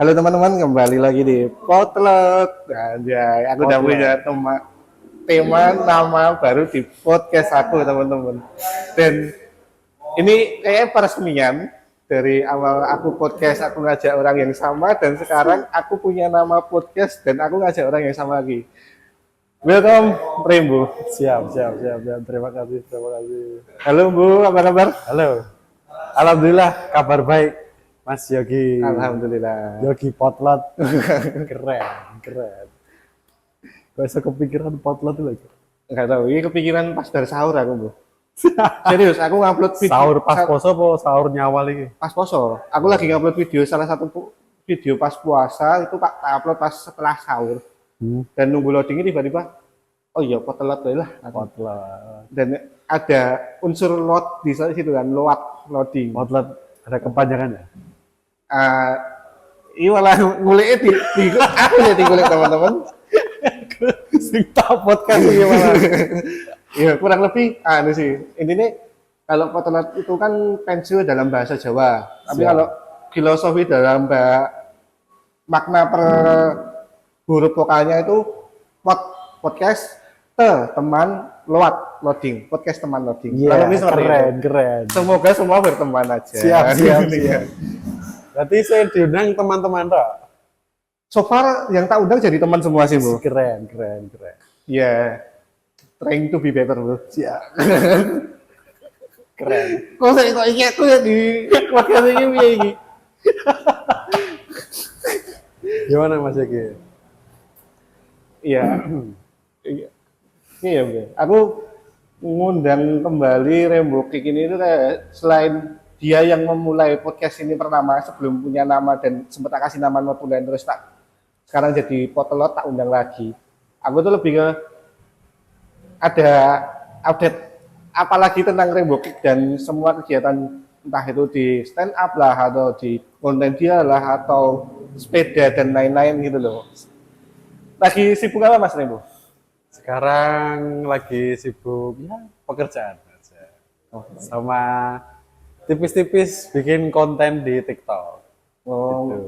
Halo teman-teman, kembali lagi di Potlot. Anjay, aku udah punya tema nama baru di podcast aku, teman-teman. Dan ini kayaknya peresmian dari awal aku podcast, aku ngajak orang yang sama, dan sekarang aku punya nama podcast dan aku ngajak orang yang sama lagi. Welcome, Rembo. Siap. Terima kasih. Halo Bu, apa kabar? Halo. Alhamdulillah, kabar baik, Mas Yogi. Alhamdulillah. Yogi Potlot. Keren. Gak bisa kepikiran Potlot itu lagi. Enggak tahu, ini kepikiran pas dari sahur aku, Bu. Serius, aku ngupload video Sahur pas poso apa sahur nyawal ini? pas poso. Aku lagi ngupload video salah satu video pas puasa itu Pak tak upload pas setelah sahur. Dan nunggu loadingnya tiba-tiba oh iya potlot lah. Potlot. Dan ada unsur load di situ kan, loading. Potlot ada kepanjangannya? Iya malah nguliknya di aku ya ngulik teman-teman. Sing tak podcast ini malah. Iya kurang lebih anu sih. Intinya kalau potlot itu kan pensil dalam bahasa Jawa. Tapi Siap. kalau filosofi dalam makna per huruf vokalnya itu podcast teman loading podcast teman loading. Iya, Kurang lebih seperti itu. keren. Semoga semua berteman aja. Siap. Iya. Berarti saya diundang teman-teman tak? So far yang tak undang jadi teman semua sih, Bu. Keren. Iya. Trying to be better, Bu. Siap. Keren. Kok saya kok iki aku ya di podcast ini piye iki? Gimana Mas Yogi? Iya. Iya, Bu. Aku ngundang kembali Rembo Kick ini itu kayak selain dia yang memulai podcast ini pertama sebelum punya nama dan sempat tak kasih nama Notulen terus tak sekarang jadi Potlot tak undang lagi. Aku tuh lebih ke ada update apalagi tentang Rembo Kick dan semua kegiatan entah itu di stand up lah atau di konten dia lah atau sepeda dan lain-lain gitu loh. Lagi sibuk apa Mas Rembo? Sekarang lagi sibuk ya pekerjaan aja. Sama tipis-tipis bikin konten di TikTok. Oh, Gitu.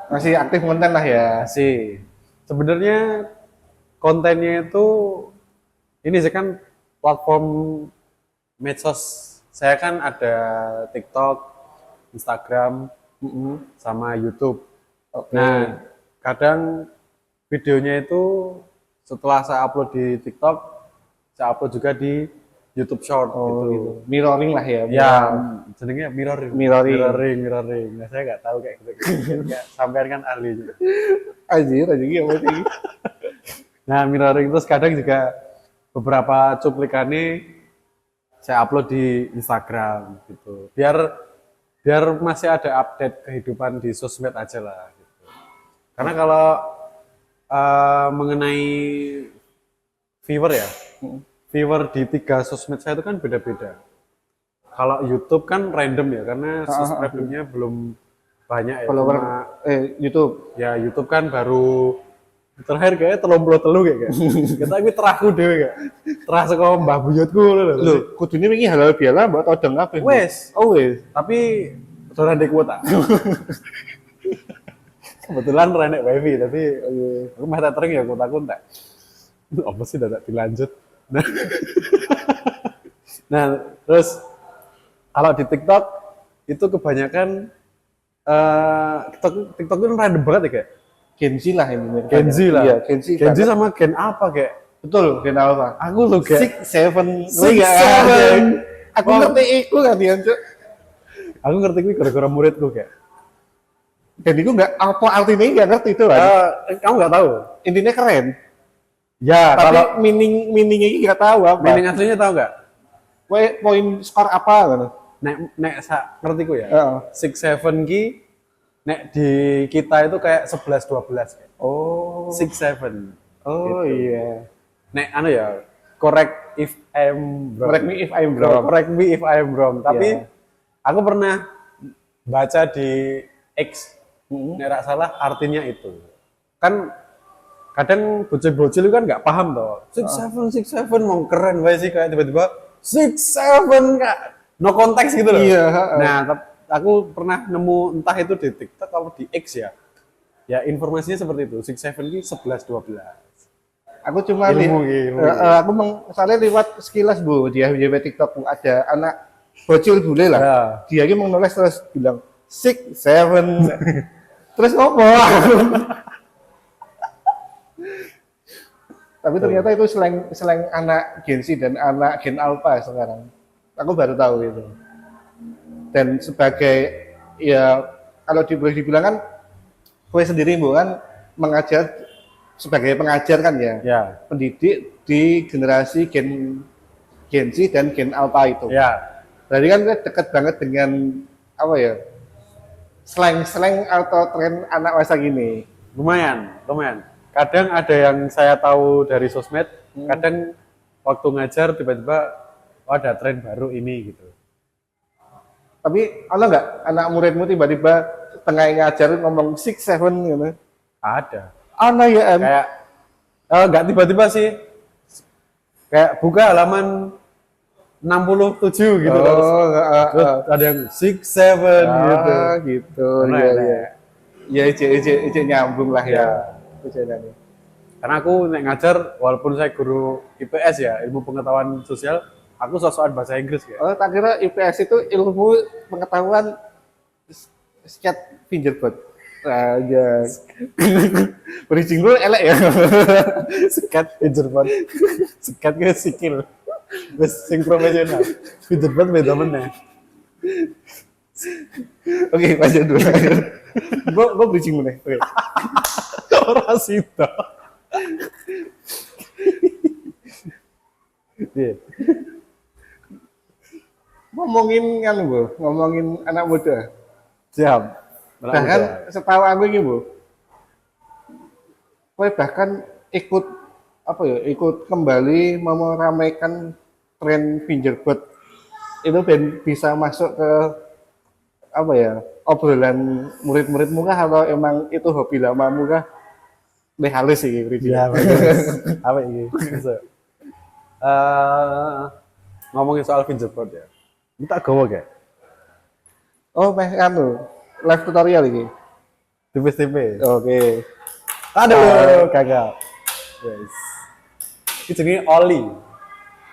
masih aktif konten lah ya. Masih. Sebenarnya kontennya itu ini sih kan platform medsos. Saya kan ada TikTok, Instagram, sama YouTube. Oke. Nah, kadang videonya itu setelah saya upload di TikTok, saya upload juga di YouTube Short gitu. Mirroring lah ya. Ya, jenengnya mirroring. Mirroring. Nah, saya nggak tahu kayak gitu. Ya, sampean kan ahli juga. Anjir apa sih? Nah, mirroring terus kadang juga beberapa cuplikannya saya upload di Instagram gitu. Biar masih ada update kehidupan di sosmed aja lah gitu. Karena kalau mengenai viewer ya, viewer di 3 sosmed saya itu kan beda-beda. Kalau YouTube kan random ya, karena subscribe-nya belum banyak ya. Follower YouTube. Ya YouTube kan baru terakhir kayaknya 33 kayak. Kita ini teraku dhewe kayak. Terah saka Mbah Buyutku lho. Lho, kudune wingi halal bihalal mbok todong kabeh. Wes, Oh wes. tapi dolan di kuota. Kebetulan renek wifi, tapi aku mah tethering ya kuotaku entek. Apa sih dadak dilanjut. Nah, terus kalau di TikTok itu kebanyakan TikTok itu random banget ya kayak. Gen Z lah ini. Gen Z lah. Iya, Gen Z. Gen Z sama Gen apa kayak? Betul, Gen Alpha. Aku lo kayak 6, 7. Six, seven. Aku ngerti iku kan dia, Cuk. aku ngerti ini gara-gara muridku kayak. Dan itu enggak apa artinya enggak ngerti itu kan. Kamu nggak tahu? Intinya keren. Ya, Tapi kalau meaningnya ini enggak tahu apa. meaning aslinya tahu nggak? Poin skor apa kan? Nek ngerti ku ya. Heeh. 6 7 ki nek di kita itu kayak 11 12 kayak. Oh. 6 7. Oh iya. Nek anu ya, correct if I'm wrong. Correct me if I'm wrong. Correct me if I'm wrong. Tapi Iya. aku pernah baca di X, nek rak salah artinya itu. Kan kadang bocil-bocil itu kan nggak paham toh. 6 7 mau keren wae sih kayak tiba-tiba 6 7 kak. No konteks gitu loh. Iya, Nah, aku pernah nemu entah itu di TikTok atau di X ya. Ya informasinya seperti itu. Six Seven ini 11-12. Aku cuma Ilmu. aku misalnya lewat sekilas Bu di FYP TikTok Bu, ada anak bocil bule lah. Ya. Dia ini menulis terus bilang 6, 7. Terus ngopo? Tapi ternyata itu slang anak Gen Z dan anak Gen Alpha sekarang. Aku baru tahu itu. Dan sebagai ya kalau boleh dibilang kan kowe sendiri Bu kan mengajar sebagai pengajar kan ya. Ya. Pendidik di generasi Gen Z dan Gen Alpha itu. Ya. Berarti kan dekat banget dengan apa ya? Slang atau tren anak masa gini. Lumayan. Kadang ada yang saya tahu dari sosmed, kadang waktu ngajar tiba-tiba ada tren baru ini gitu. Tapi ada nggak anak muridmu tiba-tiba tengah ngajar ngomong 6, 7 gitu? Ada. Anak ya Em? Kayak nggak tiba-tiba sih. Kayak buka halaman 67 gitu terus ada yang 6, 7 gitu. Gitu. Karena Iya, enak. iya. Ya ije nyambung lah ya. Nih. Karena aku nek ngajar walaupun saya guru IPS ya, ilmu pengetahuan sosial, aku sosokan bahasa Inggris ya. Oh, tak kira IPS itu ilmu pengetahuan sket fingerboard. Aja. Bridging rule elek ya. Sekat fingerboard. Sekat ke sikil. Wis sing profesional. Fingerboard beda meneh. Oke, lanjut dulu. Gua bridging meneh. Oke. Ora sida. Iya. Ngomongin anak muda. Siap. Bahkan setahu aku ini Bu, kowe bahkan ikut kembali meramaikan tren fingerboard itu bisa masuk ke apa ya obrolan murid-muridmu kah atau emang itu hobi lamamu kah? Halus sih gitu. Iya, apa ini? Ngomongin soal fingerboard ya. Kita gawa kayak Oh, live tutorial ini. tipis-tipis. Oke. Aduh, gagal. Yes. Ini jenenge Oli.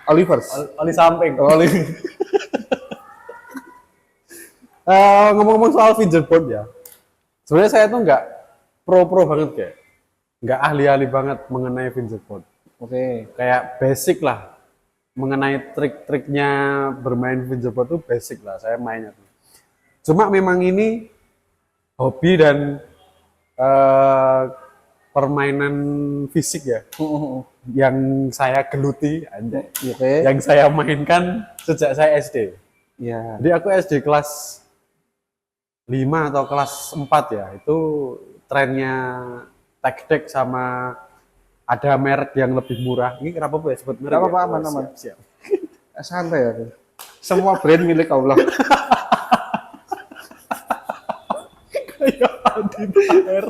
Olivers. Oli samping. Oli. Ngomong-ngomong soal fingerboard ya. Sebenarnya saya tuh nggak pro banget kayak. Nggak ahli-ahli banget mengenai fingerboard. Oke. Kayak basic lah. Mengenai trik-triknya bermain fingerboard tuh basic lah. Saya mainnya tuh. Cuma memang ini hobi dan permainan fisik ya yang saya geluti anjay. Oke. Yang saya mainkan sejak saya SD. Ya. Jadi aku SD kelas 5 atau kelas 4 ya, itu trennya tag deck sama ada merek yang lebih murah. Ini kenapa ya sebut merek? Gak apa-apa, ya? aman. Siap. Santai ya. Semua brand milik Allah. Kayak Adi Tahir.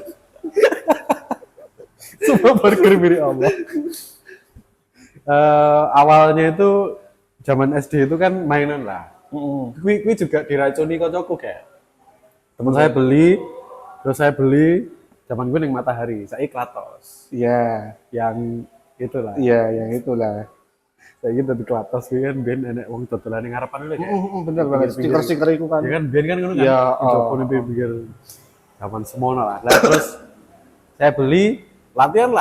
Semua burger milik Allah. Awalnya itu zaman SD itu kan mainan lah. Kui juga diracuni kocokku kayak. Teman saya beli, terus saya beli. Zaman gue yang Matahari, saya Klatos. Iya. Yang itulah. Iya, yang itulah. Saya gitu di Klatos kan ben enek wong dodolan ning ngarepan lho kayak. Bener banget. Stiker-stiker itu kan. Ya kan ben kan ngono kan. Ya, Joko ning pinggir zaman semono lah. Nah, terus saya beli latihan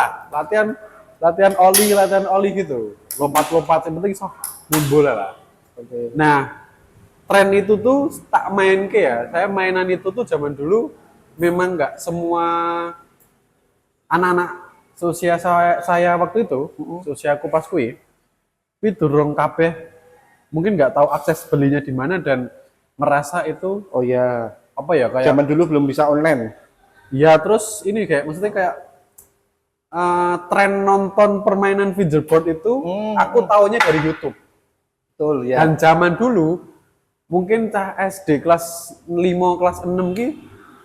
oli gitu. Lompat-lompat yang penting iso main bola lah. Oke. Nah, tren itu tuh tak main ke ya. Saya mainan itu tuh zaman dulu memang nggak semua anak-anak seusia saya waktu itu, seusia aku pas kuwi durung kabeh mungkin nggak tahu akses belinya di mana dan merasa itu Oh ya. apa ya kayak Zaman dulu belum bisa online. ya terus ini kayak maksudnya kayak tren nonton permainan fingerboard itu aku taunya dari YouTube. Betul ya. Dan zaman dulu mungkin cah SD kelas 5 kelas 6 ki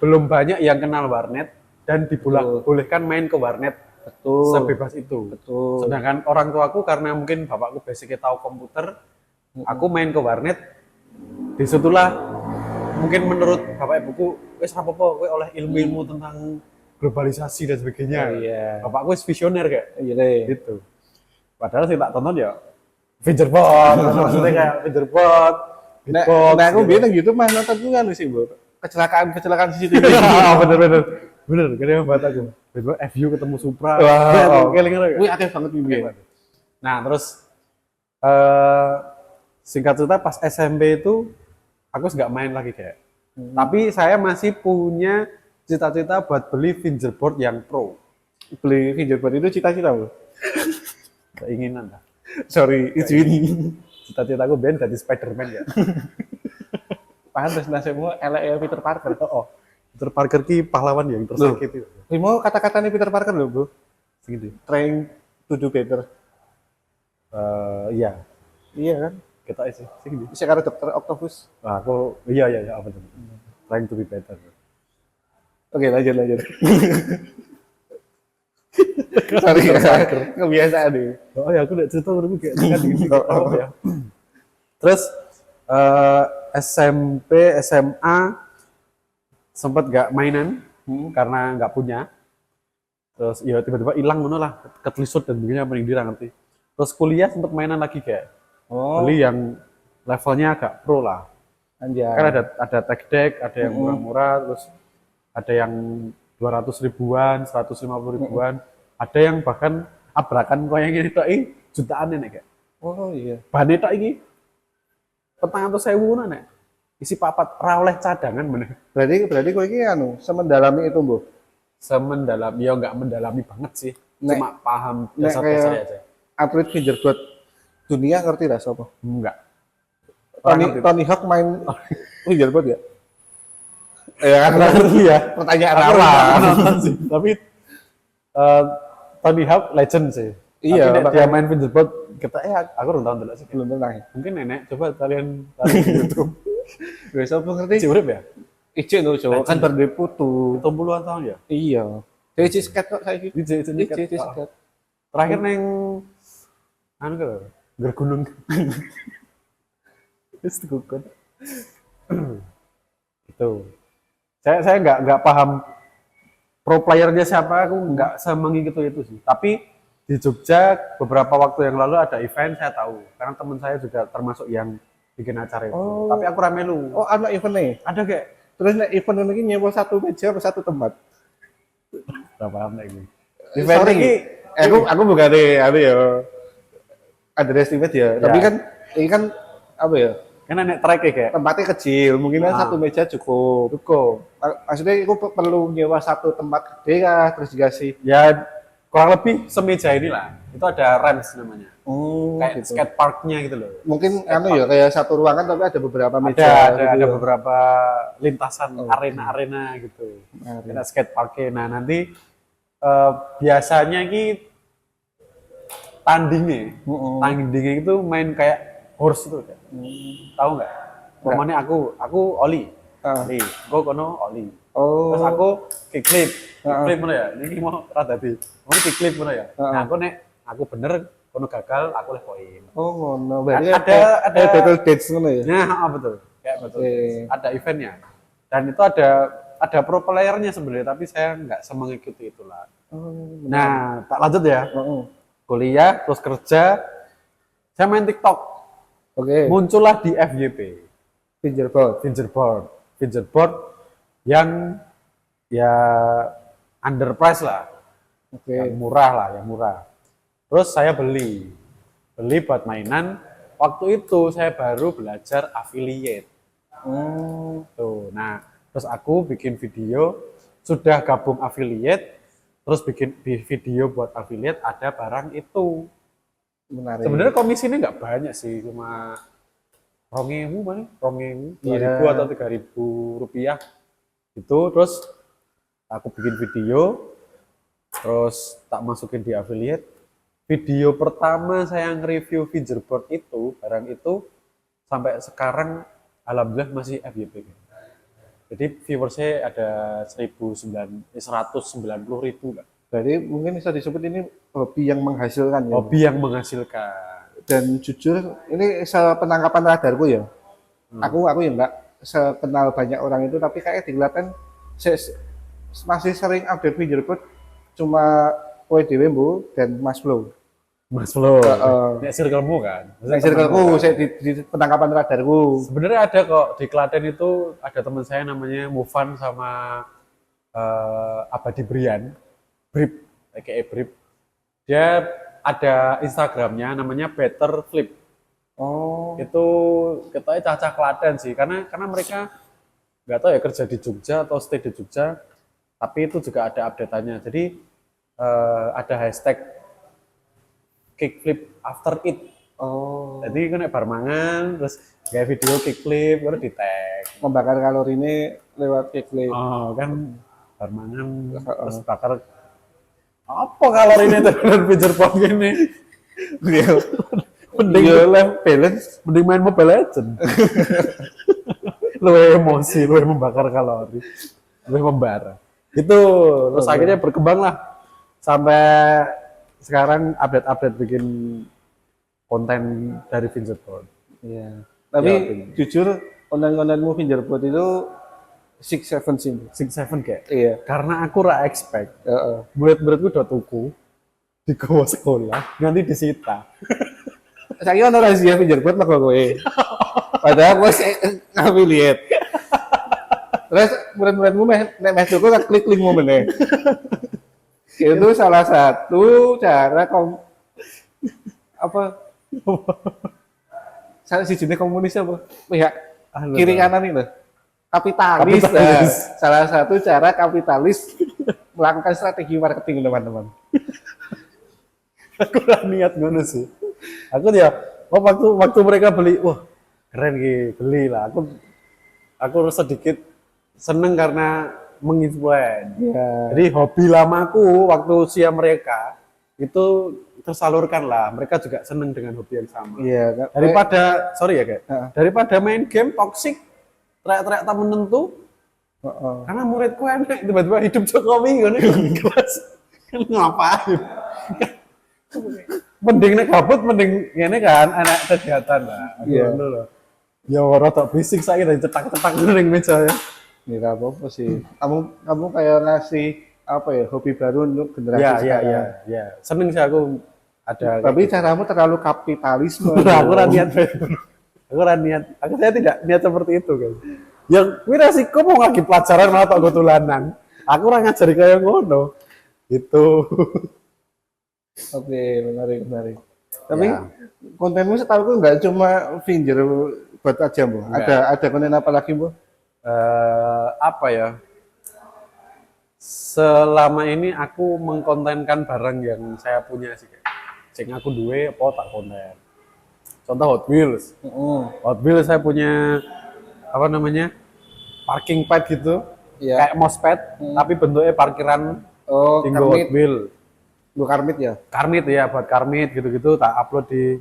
belum banyak yang kenal warnet dan dibolehkan main ke warnet Betul. sebebas itu. Betul. Sedangkan orang tuaku karena mungkin bapakku basicnya tahu komputer, aku main ke warnet. Disitulah mungkin menurut bapak ibuku, wes apa-apa, kowe oleh ilmu-ilmu tentang globalisasi dan sebagainya. Oh, iya. Bapakku visioner kayak Iya deh. gitu. Padahal sih tak tonton ya fingerboard, maksudnya kayak fingerboard, Nah, beatbox. nah aku gitu. bilang gitu mah nonton juga anu sih, Bu. Kecelakaan CCTV. Bener-bener. Bener, kadang buat aku. Tiba-tiba FU ketemu Supra. Wah, Keling-keling. wih akeh banget mimpi. Nah, terus singkat cerita pas SMP itu aku nggak main lagi kayak. Tapi saya masih punya cita-cita buat beli fingerboard yang pro. Beli fingerboard itu cita-cita, Bu. Keinginan lah. Sorry, izin. Cita-citaku ben jadi Spiderman ya. Pantes nasibmu elek Peter Parker. Oh, Peter Parker ki pahlawan yang tersakiti. Ini mau kata-katanya Peter Parker loh, Bu. Segitu. Trying to do better. Iya, Iya kan? kita sih. Segitu. Bisa karo dokter Octopus. Nah, aku iya apa tuh? Trying to be better. Oke, lanjut. Sorry ya, kebiasaan nih. Oh ya, aku udah cerita dulu kayak kan gini. Oh, ya. Terus SMP, SMA sempat gak mainan karena nggak punya. Terus ya tiba-tiba hilang ngono lah, ketelisut dan begini apa yang dia ngerti. Terus kuliah sempat mainan lagi kayak Oh, beli yang levelnya agak pro lah. anjay. Kan ada tech deck, ada yang murah-murah, terus ada yang 200 ribuan, 150 ribuan, ada yang bahkan abrakan kayak gini tok jutaan nek kayak. Oh iya. Bane tok iki 400.000 nek. Isi papat ra oleh cadangan bener. Berarti kok ini anu semendalami itu, Bu. Semendalam ya nggak mendalami banget sih. Nek- Cuma paham nek dasar-dasar kayak- aja. Atlet fingerboard dunia ngerti lah siapa? Enggak. Tony Hawk main fingerboard ya? Ya kan Ngerti ya. pertanyaan Aku apa? nggak nonton sih. Tapi Tony Hawk legend sih. Iya, Tapi nek dia makanya- main fingerboard kita aku belum tahu dulu sih. Belum pernah. Mungkin nenek coba kalian taruh di YouTube. Gak siapa ngerti? Si urip ya? Ijen tuh, cowok kan berdiri putu. 70-an tahun ya? Iya. Dia sket kok saya gitu. Di Sket. Terakhir neng anu ke Gergunung. Wis dikukun. Gitu. Saya nggak paham pro playernya siapa, aku nggak semengikuti itu sih. Tapi di Jogja beberapa waktu yang lalu ada event saya tahu, karena teman saya juga termasuk yang bikin acara itu. Oh. Tapi aku ramelu. Oh, anak event nih. Ada kayak Terus nek event ini nyewa satu meja apa satu tempat? berapa paham lagi. Sorry. Aku bukan ada ya. Underestimate ya. Tapi Ya. kan ini kan apa ya? Kan nenek trek kayak Tempatnya kecil, mungkin kan Ah. satu meja cukup. cukup. Maksudnya aku perlu nyewa satu tempat gede kah terus dikasih. Ya kurang lebih semeja inilah. Itu ada ramps namanya. Oh, Kayak gitu. skate parknya gitu loh. Mungkin anu ya kayak satu ruangan tapi ada beberapa meja. Ada gitu ya. beberapa lintasan Oh, arena-arena gitu. Arena. Kita skate parknya. Nah nanti biasanya ini tandingnya itu main kayak horse itu, tahu nggak? Pokoknya aku oli, Ah. gue kono oli. Oh. Terus aku kickflip, Ah. kickflip mana ya? Ini mau rada di, mau kickflip mana ya? Ah. Nah aku bener, kono gagal, aku leh poin. Oh, ngono. Berarti Ada- kayak battle dates ngono ya. Nah, betul. Kayak betul. Oke. Ada eventnya. Dan itu ada pro playernya sebenarnya, tapi saya nggak semengikuti itulah. Oh, Nah, tak lanjut ya. Heeh. Kuliah, terus kerja. Saya main TikTok. Oke. Muncullah di FYP. Fingerboard. Fingerboard yang ya underprice lah. Oke. Yang murah. Terus saya beli buat mainan. Waktu itu saya baru belajar affiliate. Hmm. Tuh, nah, terus aku bikin video, sudah gabung affiliate, terus bikin video buat affiliate, ada barang itu. Menarik. Sebenarnya komisinya nggak banyak sih, cuma 2.000 paling, 2.000, 2.000 Iya. atau 3.000 rupiah. Itu, terus aku bikin video, terus tak masukin di affiliate. Video pertama saya nge-review fingerboard itu, barang itu, sampai sekarang alhamdulillah masih FYP. Jadi viewersnya ada 190.000 lah. Berarti mungkin bisa disebut ini hobi yang menghasilkan ya. Hobi yang menghasilkan. Dan jujur ini sepenangkapan radarku ya. Aku ya enggak sekenal banyak orang itu tapi kayak di Klaten masih sering update fingerboard cuma kowe dhewe Bu dan Mas Flo. Mas Flo, Heeh. nek circlemu kan. Nek circleku saya di penangkapan radarku. Sebenarnya ada kok di Klaten itu ada teman saya namanya Mufan sama Abadi Brian, Brip, kayak Brip. Dia ada Instagramnya namanya Better Flip. Oh. Itu katanya cacah Klaten sih, karena mereka nggak tahu ya kerja di Jogja atau stay di Jogja, tapi itu juga ada update-annya. Jadi ada hashtag kickflip after it. Oh. Jadi kan bar mangan terus kayak video kickflip baru di tag. Membakar kalori ini lewat kickflip. Oh kan bar mangan terus bakar apa kalori ini dengan pinjer pop gini. Iya. Mending balance. mending main Mobile Legend. Lu emosi, lu membakar kalori, lu membara. Itu terus akhirnya berkembang lah sampai sekarang update bikin konten dari fingerboard. Iya. Tapi jujur konten-kontenmu fingerboard itu 6-7 sih. 6-7 kayak. Iya. Karena aku ra expect. Heeh. Murid-muridku udah tuku di goa sekolah, nanti disita. Saya ono rahasia fingerboard lah kowe. Padahal gue affiliate. Terus murid-muridmu nek mes tuku tak klik link meneh. Itu salah satu cara salah si jenis komunis apa? Pihak kiri kanan itu. Kapitalis. Salah satu cara kapitalis melakukan strategi marketing teman-teman. Aku lah niat ngono sih. Aku ya, waktu mereka beli, wah keren gitu, beli lah. Aku sedikit seneng karena menginfluence. Ya. Jadi hobi lamaku waktu usia mereka itu tersalurkan lah. Mereka juga seneng dengan hobi yang sama. Iya. Daripada, sorry ya kayak, Heeh. daripada main game toxic, teriak-teriak tak menentu, karena muridku enak tiba-tiba hidup Jokowi kan kelas ngapain? Mending nek gabut, mending ngene kan anak kegiatan lah. Iya. Ngono lho. Ya ora tak bisik saiki dan cetak-cetak ning meja ya. Nggak apa-apa sih. Kamu kayak ngasih apa ya hobi baru untuk generasi sekarang. Ya. Seneng sih aku ada. Tapi caramu terlalu kapitalisme. Aku ora niat. Aku ora niat. Saya tidak niat seperti itu kan. Yang kuwi resiko mau ngagi pelajaran malah tok go tulanan. Aku ora ngajari kaya ngono. Itu. Oke, menarik. Tapi Ya. kontenmu setahu nggak cuma finger buat aja, Bu. Ada konten apa lagi, Bu? Apa ya? Selama ini aku mengkontenkan barang yang saya punya sih kayak. Cek aku duwe apa tak konten. Contoh Hot Wheels. Hot Wheels saya punya apa namanya? Parking pad gitu. Iya. Kayak mousepad tapi bentuknya parkiran Oh, tinggal Hot karmit. Wheel. Lu karmit ya? Karmit ya, buat karmit gitu-gitu tak upload di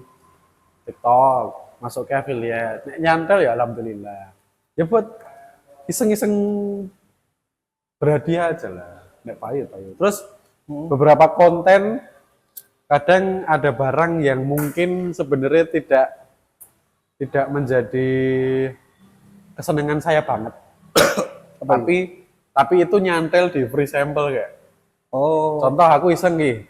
TikTok, masuk ke affiliate. Nek nyantel ya alhamdulillah. Ya buat iseng-iseng berhadiah aja lah. Nek payut. Terus beberapa konten kadang ada barang yang mungkin sebenarnya tidak menjadi kesenangan saya banget. tapi itu nyantel di free sample kayak. Oh. Contoh aku iseng nih,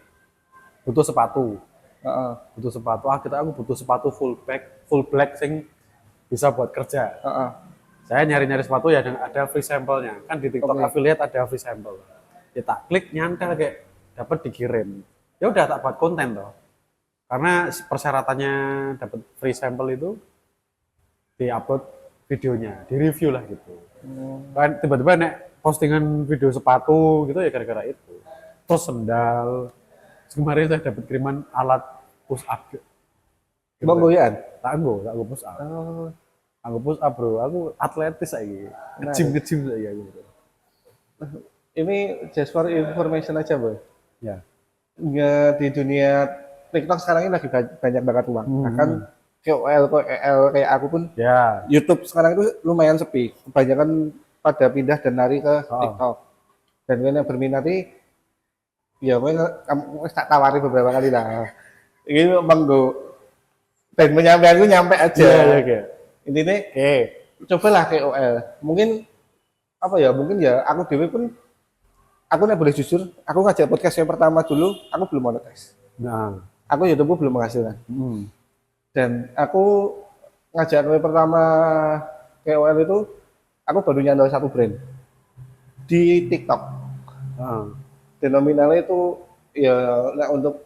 butuh sepatu. Heeh. Butuh sepatu, aku butuh sepatu full black sing bisa buat kerja. Heeh. Saya nyari-nyari sepatu ya dan ada free sampelnya. Kan di TikTok Oke. affiliate ada free sample. Ya tak klik nyantel kayak dapat dikirim. Ya udah tak buat konten toh. Karena persyaratannya dapat free sample itu di-upload videonya, di-review lah gitu. Kan tiba-tiba nek postingan video sepatu gitu ya gara-gara itu. Terus sendal. Kemarin saya dapat kiriman alat push up. Bang goyaan? Tak anggo push up. Oh. Anggo push up bro, aku atletis lagi. Ngejim lagi aku. Ini just for information aja, Bu. Ya. Ya, di dunia TikTok sekarang ini lagi banyak banget uang. Bahkan KOL kayak aku pun Ya. YouTube sekarang itu lumayan sepi. Kebanyakan pada pindah dan lari ke TikTok. Dan yang berminati, ya kamu tak tawari beberapa kali lah. Ini memang dan menyampaikanku nyampe aja. Iya, kayak. Intinya, cobalah KOL. Mungkin apa ya? Mungkin ya aku dewe pun aku nek boleh jujur, aku ngajak podcast yang pertama dulu, aku belum monetize. Nah, Aku YouTube belum menghasilkan. Dan aku ngajak yang pertama KOL itu, aku baru nyandal satu brand di TikTok. ah, Dan nominalnya itu ya nah untuk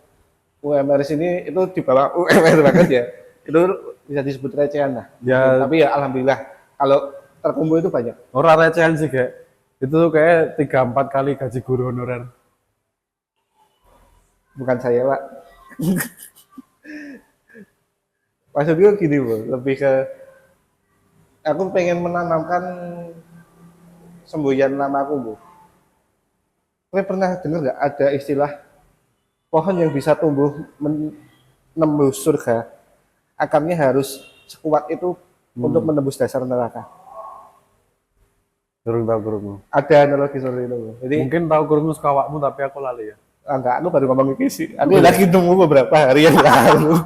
UMR sini itu di bawah UMR banget ya. Itu bisa disebut recehan lah. Ya. Tapi ya alhamdulillah kalau terkumpul itu banyak. orang recehan sih kayak itu tuh kayak 3-4 kali gaji guru honorer. Bukan saya, Pak. Maksudnya gini, Bu, lebih ke aku pengen menanamkan semboyan namaku, Bu. Kowe pernah dengar nggak ada istilah pohon yang bisa tumbuh menembus surga, akarnya harus sekuat itu untuk menembus dasar neraka. Durung tahu kurungu. Ada analogi seperti itu, Bu. Jadi Mungkin tahu kurungu sekawakmu tapi aku lali ya. enggak, aku baru ngomong ini sih. Aku lagi nunggu beberapa hari yang lalu.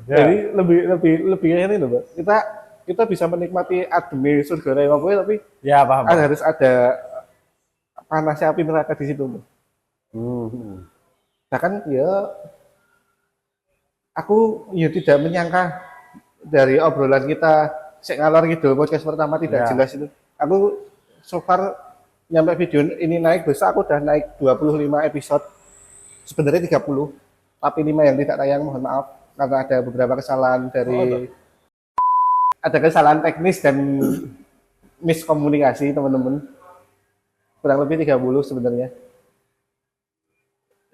Ya. Jadi lebih ini loh, Pak. Kita bisa menikmati ademi surga raya tapi Ya paham. harus ada panasnya api neraka di situ, Bu. Bahkan ya aku ya tidak menyangka dari obrolan kita sek ngalor gitu podcast pertama tidak Ya. jelas itu. Aku so far nyampe video ini naik besok aku udah naik 25 episode. Sebenarnya 30, tapi 5 yang tidak tayang mohon maaf karena ada beberapa kesalahan dari ada kesalahan teknis dan miskomunikasi teman-teman. Kurang lebih 30 sebenarnya.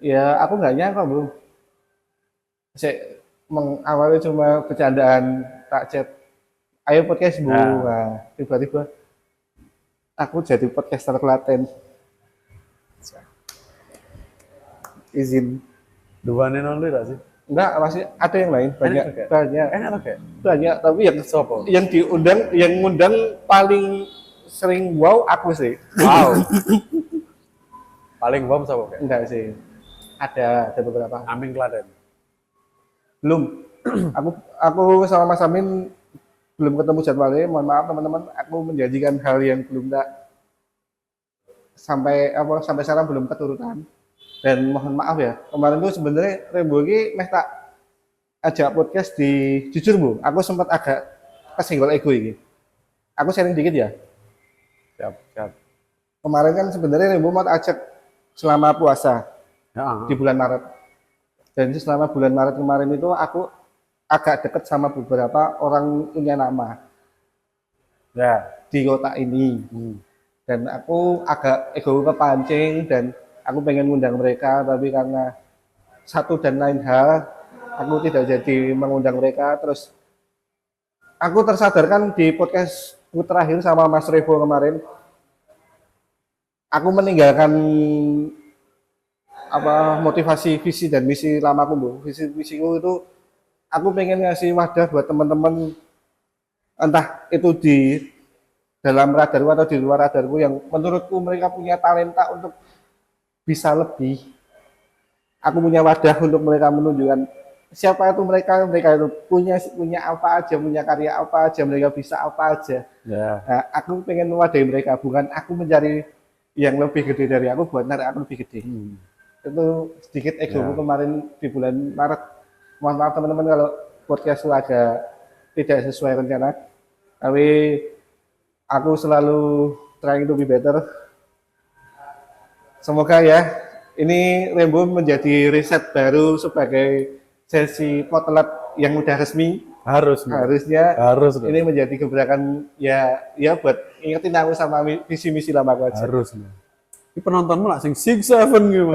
Ya aku nggak nyangka bro. Saya mengawali cuma bercandaan tak chat. Ayo podcast bu. Nah, tiba-tiba aku jadi podcaster Klaten. Izin. Dua nenol gak sih? Enggak, masih ada yang lain banyak Enak, Kak? banyak Enak loh kayak. banyak tapi yang Sopo? yang diundang yang ngundang paling sering wow aku sih. Wow. Paling bom sopo kayak. Enggak sih. Ada beberapa. Amin Klaten. Belum. aku sama Mas Amin belum ketemu jadwalnya. Mohon maaf teman-teman, aku menjanjikan hal yang belum tak sampai sekarang belum keturutan. Dan mohon maaf ya, kemarin tuh sebenarnya Rembo ini meh tak ajak podcast di jujur Bu, aku sempat agak kesenggol ego ini. Aku sharing dikit ya. Siap. Kemarin kan sebenarnya Rembo mau tak ajak selama puasa Ya. di bulan Maret. Dan selama bulan Maret kemarin itu aku agak dekat sama beberapa orang punya nama Ya. di kota ini. Dan aku agak ego kepancing dan aku pengen ngundang mereka, tapi karena satu dan lain hal, aku tidak jadi mengundang mereka. Terus aku tersadarkan di podcastku terakhir sama Mas Revo kemarin, aku meninggalkan motivasi visi dan misi lamaku, Bu. Misiku itu aku pengen ngasih wadah buat teman-teman, entah itu di dalam radarku atau di luar radarku yang menurutku mereka punya talenta untuk bisa lebih. Aku punya wadah untuk mereka menunjukkan siapa itu mereka itu punya apa aja, punya karya apa aja, mereka bisa apa aja. Ya. Nah, aku pengen mewadahi mereka, bukan aku mencari yang lebih gede dari aku buat narik aku lebih gede. Itu sedikit ego kemarin di bulan Maret. Mohon maaf teman-teman kalau podcast itu agak tidak sesuai rencana. Tapi aku selalu trying to be better. Semoga ya ini Rembo menjadi riset baru sebagai sesi potluck yang udah resmi. Harusnya Harus. ini menjadi gebrakan ya buat ingetin aku sama visi misi lama aku aja. Harus. Ini penontonmu lah sing 6-7 gitu.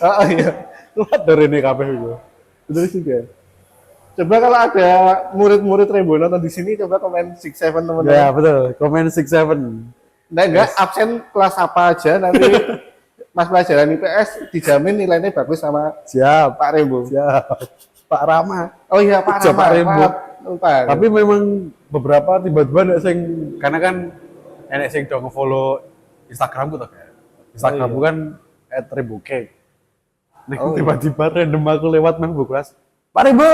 Oh iya, Luat dari ini kabeh gitu. betul juga. Coba kalau ada murid-murid Rembo nonton di sini, coba komen 6-7 teman-teman. Ya betul. Komen 6-7. Nah, enggak absen kelas apa aja nanti Mas pelajaran IPS dijamin nilainya bagus sama Siap. Pak Rembo. Siap. Pak Rama. Oh iya Pak Siap, Rama. Pak Rembo. Maaf, lupa. Tapi memang beberapa tiba-tiba nek sing karena kan enek sing do nge-follow Instagramku tuh kayak. Instagramku kan @remboke. Nek Oh, iya. tiba-tiba random aku lewat nang bu kelas. Pak Rembo.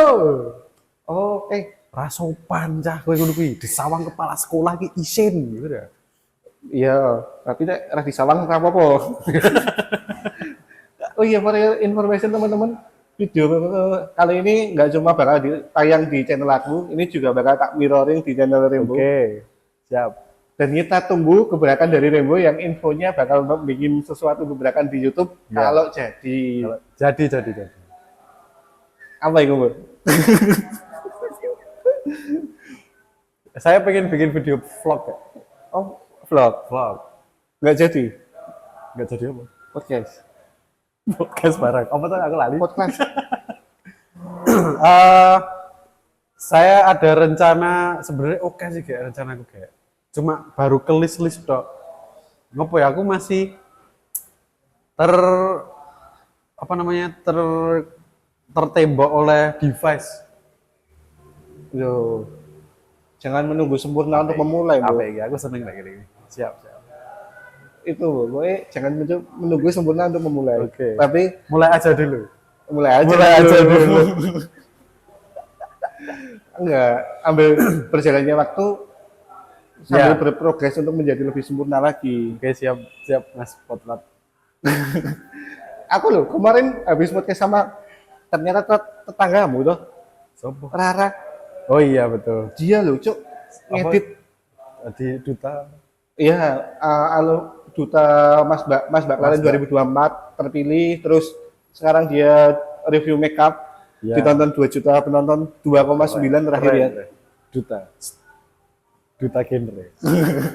Oh, Rasopan cah kowe ngono kuwi disawang kepala sekolah ki isin gitu ya. Iya, tapi nek ra disawang ora apa-apa. Oh iya, for your information teman-teman, video kali ini nggak cuma bakal tayang di channel aku, ini juga bakal tak mirroring di channel Rembo. Oke. Siap. Dan kita tunggu gebrakan dari Rembo yang infonya bakal bikin sesuatu gebrakan di YouTube Ya. kalau jadi. Jadi. Apa itu, Bu? Saya pengen bikin video vlog ya. Oh, vlog. Nggak jadi. Nggak jadi apa? Podcast. Podcast bareng. Apa tuh aku lali? Podcast. Saya ada rencana sebenarnya oke sih kayak rencana aku kayak. Cuma baru ke list dok. Ngopo ya aku masih tertembak oleh device. Yo. Jangan menunggu sempurna untuk memulai, Bu. Apa ya? Aku seneng kayak gini. Siap. Itu, Bu. Jangan menunggu sempurna untuk memulai. Oke. Tapi Mulai aja dulu. mulai aja dulu. Enggak, ambil berjalannya waktu sambil Ya. berprogres untuk menjadi lebih sempurna lagi. Oke, siap Mas Potlat. Aku loh kemarin habis podcast sama ternyata tetanggamu tuh, Sopo? Rara. Oh iya betul. Dia loh, Cuk, ngedit. Di duta. Iya, alo duta Mas Mbak Lalen 2024 terpilih, terus sekarang dia review makeup. Ya. Ditonton 2 juta penonton, 2,9 terakhir ya. Duta genre.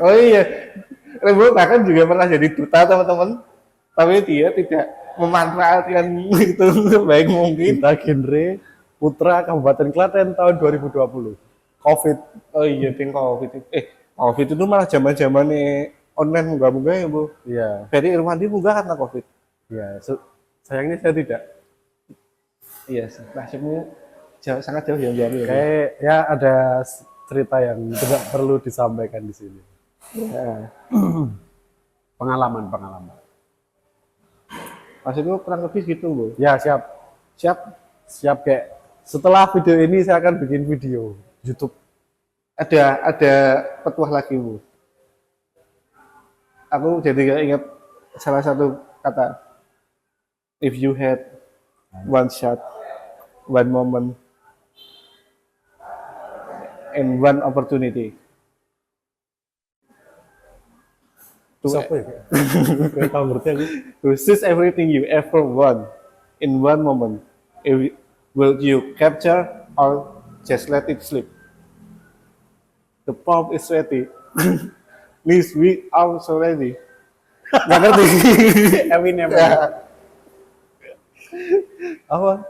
Oh iya, Rembo bahkan juga pernah jadi duta teman-teman, tapi dia tidak memanfaatkan itu sebaik mungkin. Duta genre Putra Kabupaten Klaten tahun 2020. Covid. Oh iya, ting COVID. COVID itu malah zaman online munggah-munggah ya, Bu. Iya. Ferry Irwandi munggah karena COVID. Iya. Sayangnya saya tidak. Iya, nasibmu sangat jauh yang jauh. Kayak ya ada cerita yang tidak perlu disampaikan di sini. Ya. Pengalaman. Maksudku kurang lebih gitu, Bu. Ya siap. Siap. Kayak setelah video ini saya akan bikin video YouTube. Ada petuah lagi, Bu. Aku jadi ingat salah satu kata. If you had one shot, one moment, and one opportunity. Siapa ya? Kayak tahu ngerti aku. To seize everything you ever want in one moment. Will you capture or just let it slip? The pump is ready. Please, we are so ready. Nggak ngerti. Eminem. Apa?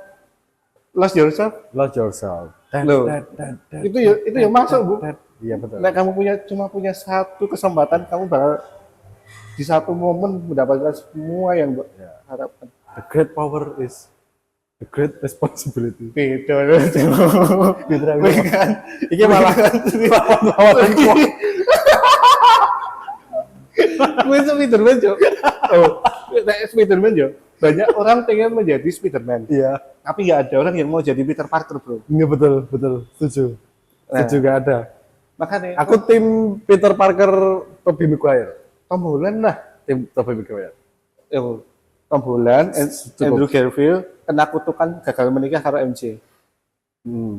Lost yourself? Love yourself. Loh, itu yang masuk, Bu. Iya betul. Nah, kamu cuma punya satu kesempatan, kamu bakal di satu momen mendapatkan semua yang Mbak harapkan. The great power is the great responsibility. Beda loh. Bukan. Iki malah lawan Gue Spiderman, Jo. Oh, Spiderman, Jo. Banyak orang pengen menjadi Spiderman, Iya. tapi nggak ada orang yang mau jadi Peter Parker, Bro. Iya betul. Setuju. Setuju gak ada. Makanya Aku tim Peter Parker, Tobey Maguire. Tom Holland lah. Tim Tobey Maguire. Tom Holland, Cukup. Andrew Garfield kena kutukan gagal menikah karo MC.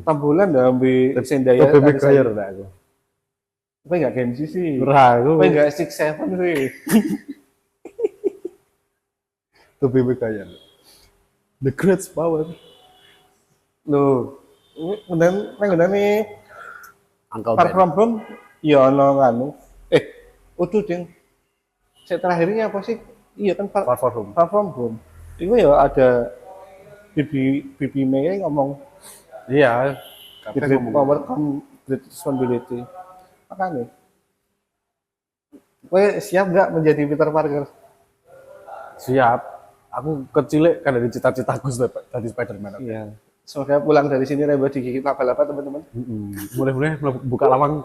Tom Holland udah ambil Zendaya. Tobey Maguire lah aku. Apa nggak Genji sih? Ragu. Apa nggak 6-7 sih? Tobey Maguire. The great power. Loh, kemudian nih Uncle Far Ben. From Home, ya ono nganu. Udah ding. Saya terakhirnya apa sih? Iya kan Far From Home. Far From Home. Itu ya ada Bibi May ngomong Iya. the great power come great responsibility. Makanya. Kowe siap nggak menjadi Peter Parker? Siap. Aku kecil kan dari cita-citaku tadi Spider-Man. Iya. Semoga pulang dari sini Rembo digigit laba-laba teman-teman. Mulai buka lawang.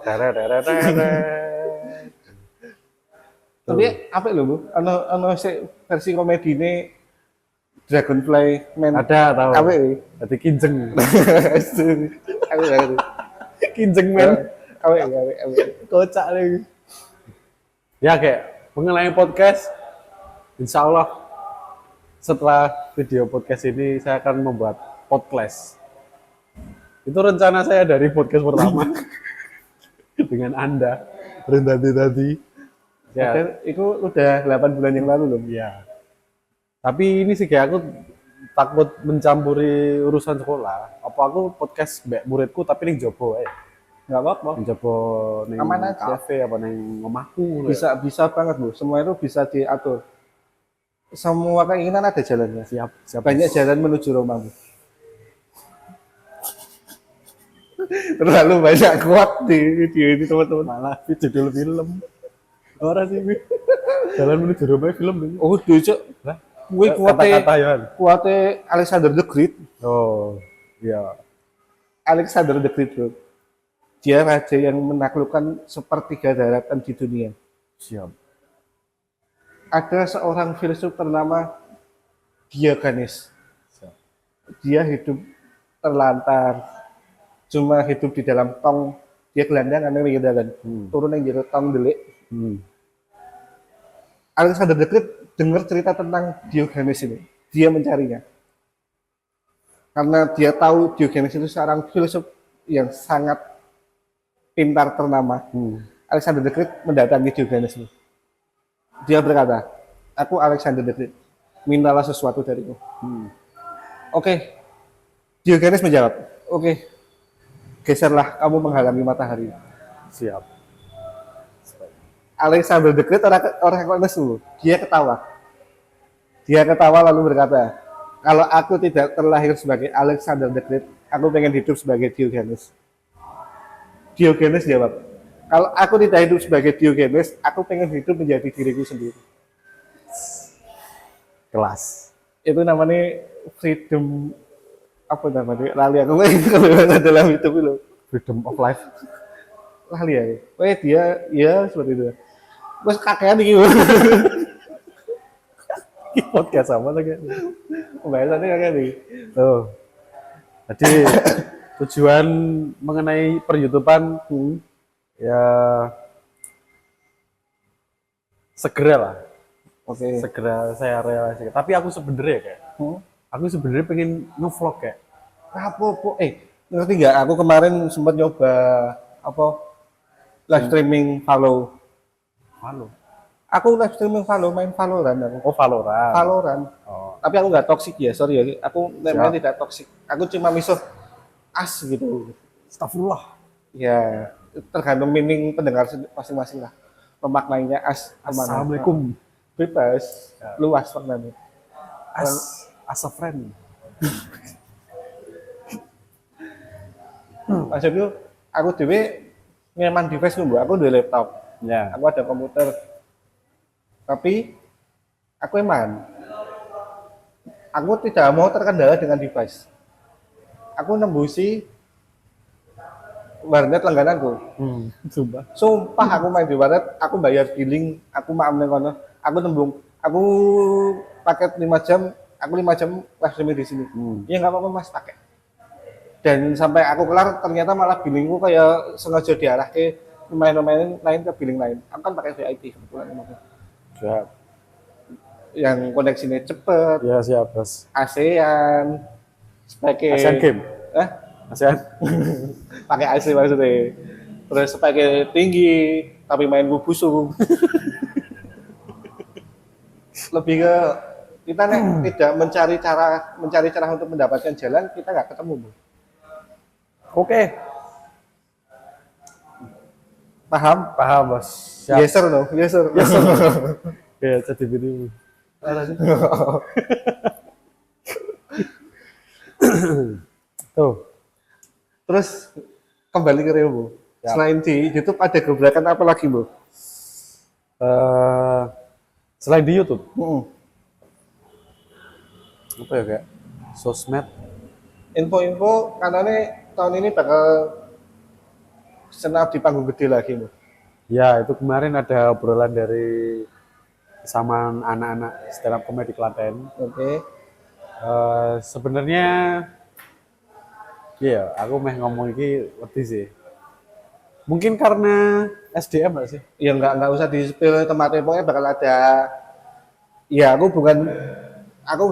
Tapi apa lho, Bu? Ono versi komedi ini Dragonfly Man. Ada tahu. Apa ya? Jadi kinjeng. Aku nggak ngerti. kinjeng men. Awek. Kocak lagi. Ya kayak mengenai podcast, insya Allah setelah video podcast ini saya akan membuat podcast. Itu rencana saya dari podcast pertama dengan Anda. Tadi. Ya, Padahal itu udah 8 bulan yang lalu loh. ya. Tapi ini sih kayak aku takut mencampuri urusan sekolah. Apa aku podcast mbak muridku tapi ning jopo ae. Nggak apa-apa. Ning jopo ning Aman aja. kafe apa ning omahku. Bisa banget loh. Semua itu bisa diatur. Semua keinginan ada jalannya. Siap. Banyak jalan menuju Roma. Terlalu banyak kuat di video ini teman-teman. Malah judul film. Orang sih ini. Jalan menuju Roma film ini. Oh, dulu Lah, gue kata-kata ya. kuatnya Alexander the Great. Oh, iya. Alexander the Great bro. Dia raja yang menaklukkan sepertiga daratan di dunia. Siap. Ada seorang filsuf ternama Diogenes. Siap. Dia hidup terlantar, cuma hidup di dalam tong. Dia gelandangan yang dalan, turun yang jadi tong delik. Alexander the Great dengar cerita tentang Diogenes ini. Dia mencarinya. Karena dia tahu Diogenes itu seorang filsuf yang sangat pintar ternama. Alexander the Great mendatangi Diogenes ini. Dia berkata, aku Alexander the Great, mintalah sesuatu dariku. Oke. Diogenes menjawab, oke. Geserlah, kamu menghalangi matahari. Siap. Alexander the Great orang nesu. Dia ketawa. Dia ketawa lalu berkata, kalau aku tidak terlahir sebagai Alexander the Great, aku pengen hidup sebagai Diogenes. Diogenes jawab, kalau aku tidak hidup sebagai Diogenes, aku pengen hidup menjadi diriku sendiri. Kelas. Itu namanya freedom, apa namanya? Lali aku kebebasan dalam hidup itu. Freedom of life. Lali ya. Wah dia, ya seperti itu. Terus kakean nih gimana? Podcast sama lagi. Pembahasannya kakean nih. Tuh. Jadi tujuan mengenai per-YouTubean ya segera lah. Oke. Segera saya realisasikan. Tapi aku sebenarnya kayak aku sebenarnya pengen nge-vlog kayak Apa? Ngerti nggak? Aku kemarin sempat nyoba apa live streaming Valo. halo. Aku live streaming Valo, main Valorant aku. Oh, Valorant. Valorant. Oh. Tapi aku nggak toksik ya, sorry ya. Aku memang tidak toksik. Aku cuma misuh as gitu. Astagfirullah. Ya, tergantung meaning pendengar masing-masing lah. Pemaknainya as kemana. Assalamualaikum. Bebas, luas maknanya. As a friend. Maksudku, aku dewe nyaman device ku, aku udah laptop. Ya. Aku ada komputer. Tapi aku eman. Aku tidak mau terkendala dengan device. Aku nembusi warnet langgananku. Sumpah. Sumpah aku main di warnet, aku bayar billing, aku maam nang kono. Aku paket 5 jam, aku 5 jam live streaming di sini. Ya nggak apa-apa Mas, pakai. Dan sampai aku kelar ternyata malah billingku kayak sengaja diarah ke pemain-pemain lain ke billing lain. Aku kan pakai VIP kebetulan emang. Siap. Yang koneksinya cepet, Ya siap, Bos. ASEAN, pakai ASEAN game. ASEAN. pakai AC maksudnya. Terus pakai tinggi, tapi main gue busuk. Lebih ke kita nih tidak mencari cara untuk mendapatkan jalan, kita nggak ketemu. Bu. Oke. Paham? Paham, Bos. Siap. Yes sir, no? Yes sir. Yes sir. Ya, jadi video. Tuh. Terus kembali ke Rio, Bu. Ya. Selain di YouTube ada gebrakan apa lagi, Bu? Selain di YouTube, Mm-mm. apa ya kayak sosmed. Info-info karena tahun ini bakal senap di panggung gede lagi, Bu. Ya, itu kemarin ada obrolan dari sama anak-anak stand up comedy Klaten. Oke. Sebenarnya, iya, aku meh ngomong ini ngerti sih. Mungkin karena SDM nggak sih? Ya nggak usah di-spill tempatnya, pokoknya bakal ada. Ya aku